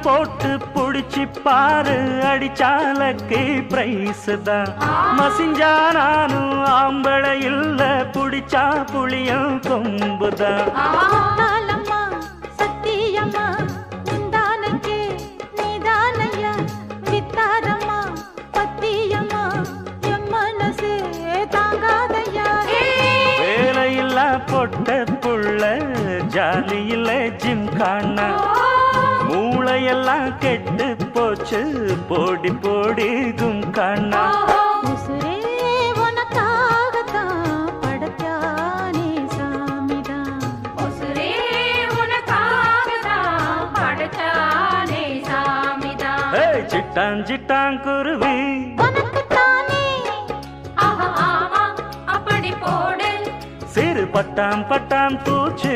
போட்டு புடிச்சு பாரு அடிச்சாலக்கு பிரைஸ் தான் மசிஞ்சா நானும் ஆம்பளை இல்ல புடிச்சா புளியும் கொம்புதான் சத்தியம்மா உண்டானக்கே நீதானையா வித்தாரம்மா பத்தியம்மா என் மனசே தாங்காதையா வேலையில்லா பொட்ட புள்ள ஜாலியில ஜிம் காணா மூளையெல்லாம் கெட்டு போச்சு போடி போடி கும்கானா உசுரே உனக்காகத்தான் படைச்சானே சாமிதான் உசுரே உனக்காகத்தான் படைச்சானே சாமிதான் சிட்டான் சிட்டான் குருவி உனக்குத்தானே ஆஹா ஆமா அப்படி போடு சிறு பட்டாம் பட்டாம் பூச்சு